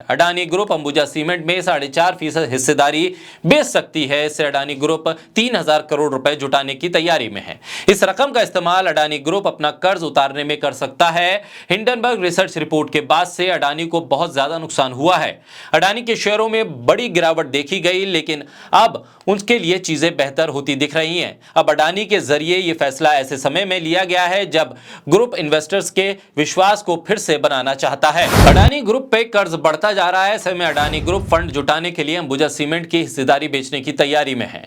Adani group Ambuja cement में 4.5% हिस्सेदारी बेच सकती है। इससे अडानी ग्रुप 3000 करोड़ रुपए जुटाने की तैयारी में है। इस रकम का इस्तेमाल अडानी ग्रुप अपना कर्ज उतारने में कर सकता है। हिंडनबर्ग रिसर्च रिपोर्ट के बाद से अडानी को बहुत ज्यादा नुकसान हुआ है। अडानी के शेयरों में बड़ी गिरावट देखी गई, लेकिन अब उनके लिए चीजें बेहतर होती दिख रही हैं। अब अडानी के जरिए यह फैसला ऐसे समय में लिया गया है जब ग्रुप इन्वेस्टर्स के विश्वास को फिर से बनाना चाहता है। अडानी ग्रुप पे कर्ज बढ़ता जा रहा है। ऐसे में अडानी ग्रुप फंड जुटाने के लिए अंबुजा सीमेंट की हिस्सेदारी बेचने की तैयारी में है।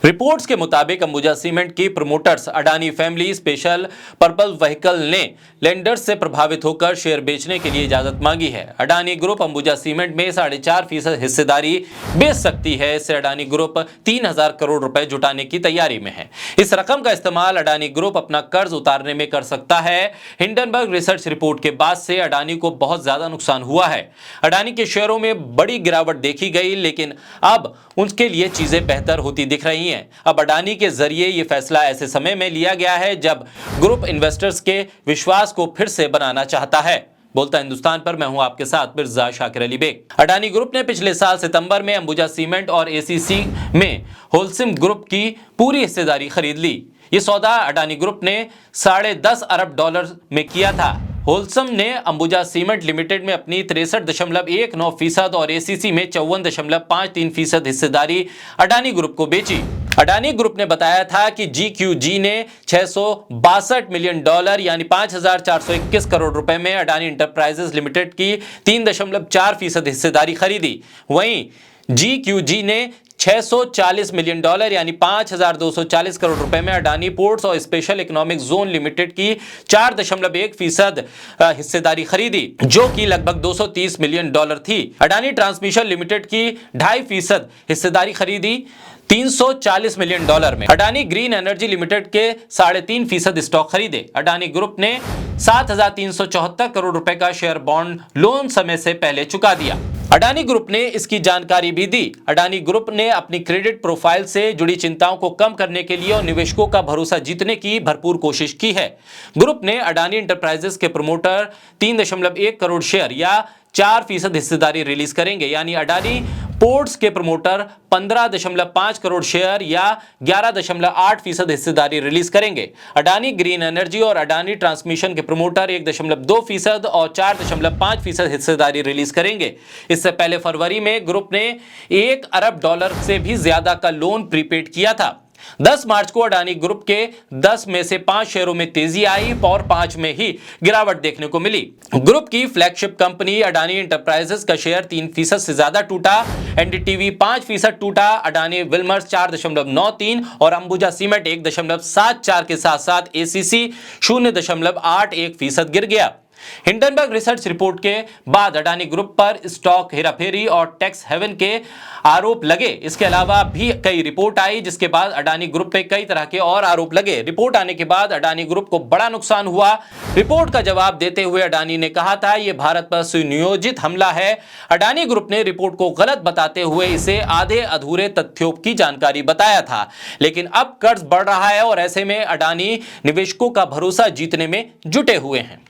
रिपोर्ट्स के मुताबिक अंबुजा सीमेंट की promoters Adani family special purple vehicle ने लेंडर्स से प्रभावित होकर शेयर बेचने के लिए इजाजत मांगी है। अडानी ग्रुप अंबुजा सीमेंट में 4.5% हिस्सेदारी बेच सकती है। इससे अडानी ग्रुप 3000 करोड़ रुपए जुटाने की तैयारी में है। इस रकम का इस्तेमाल अडानी ग्रुप अपना कर्ज उतारने में कर सकता है। हिंडनबर्ग रिसर्च रिपोर्ट के बाद से अडानी को बहुत ज्यादा नुकसान हुआ है। अडानी के शेयरों में बड़ी गिरावट देखी गई, लेकिन अब उनके लिए चीजें बेहतर होती दिख रही हैं। अब अडानी के जरिए यह फैसला ऐसे समय में लिया गया है जब ग्रुप इन्वेस्टर्स के विश्वास को फिर से बनाना चाहता है। बोलता हिंदुस्तान पर मैं हूं आपके साथ मिर्जा शाकिर अली बेग। अडानी ग्रुप ने पिछले साल सितंबर में अंबुजा सीमेंट और एसीसी में होलसिम ग्रुप की पूरी हिस्सेदारी खरीद ली। यह सौदा अडानी ग्रुप ने $10.5 अरब में किया था। होलसम ने अंबुजा सीमेंट लिमिटेड में अपनी 63.19% और एसीसी में 54.53% हिस्सेदारी अडानी ग्रुप को बेची। अडानी ग्रुप ने बताया था कि जीक्यूजी ने $662 मिलियन यानी 5421 करोड़ रुपए में अडानी इंटरप्राइजेज लिमिटेड की 3.4% हिस्सेदारी खरीदी। वहीं जीक्यूजी ने $640 मिलियन यानी 5240 करोड़ रुपए में अडानी पोर्ट्स और स्पेशल इकोनॉमिक जोन लिमिटेड की 4.1% हिस्सेदारी खरीदी, जो कि लगभग $230 मिलियन थी। अडानी ट्रांसमिशन लिमिटेड की 2.5% हिस्सेदारी खरीदी 340 मिलियन में। अडानी ग्रीन एनर्जी लिमिटेड के 3.5% स्टॉक खरीदे। अडानी ग्रुप ने 7374 करोड़ रुपए का शेयर बॉन्ड लोन समय से पहले चुका दिया। अडानी ग्रुप ने इसकी जानकारी भी दी। अडानी ग्रुप ने अपनी क्रेडिट प्रोफाइल से जुड़ी चिंताओं को कम करने के लिए और निवेशकों का भरोसा जीतने की भरपूर कोशिश की है। ग्रुप ने अडानी इंटरप्राइजेस के प्रमोटर 3.1 करोड़ शेयर या 4% हिस्सेदारी रिलीज करेंगे, यानी अडानी पोर्ट्स के प्रमोटर 15.5 करोड़ शेयर या 11.8% हिस्सेदारी रिलीज करेंगे। अडानी ग्रीन एनर्जी और अडानी ट्रांसमिशन के प्रमोटर 1.2% और 4.5% हिस्सेदारी रिलीज करेंगे। इससे पहले फरवरी में ग्रुप ने $1 अरब से भी ज्यादा का लोन प्रीपेड किया था। 10 मार्च को अडानी ग्रुप के 10 में से 5 शेयरों में तेजी आई और 5 में ही गिरावट देखने को मिली। ग्रुप की फ्लैगशिप कंपनी अडानी इंटरप्राइजेस का शेयर 3% से ज्यादा टूटा, एनडीटीवी 5% टूटा, अडानी विल्मर्स 4.93 और अंबुजा सीमेंट 1.74 के साथ साथ एसीसी 0.81% गिर गया। हिंडनबर्ग रिसर्च रिपोर्ट के बाद अडानी ग्रुप पर स्टॉक हेराफेरी और टैक्स हेवन के आरोप लगे। इसके अलावा भी कई रिपोर्ट आई, जिसके बाद अडानी ग्रुप पे कई तरह के और आरोप लगे। रिपोर्ट आने के बाद अडानी ग्रुप को बड़ा नुकसान हुआ। रिपोर्ट का जवाब देते हुए अडानी ने कहा था, यह भारत पर सुनियोजित हमला है। अडानी ग्रुप ने रिपोर्ट को गलत बताते हुए इसे आधे अधूरे तथ्यों की जानकारी बताया था, लेकिन अब कर्ज बढ़ रहा है और ऐसे में अडानी निवेशकों का भरोसा जीतने में जुटे हुए हैं।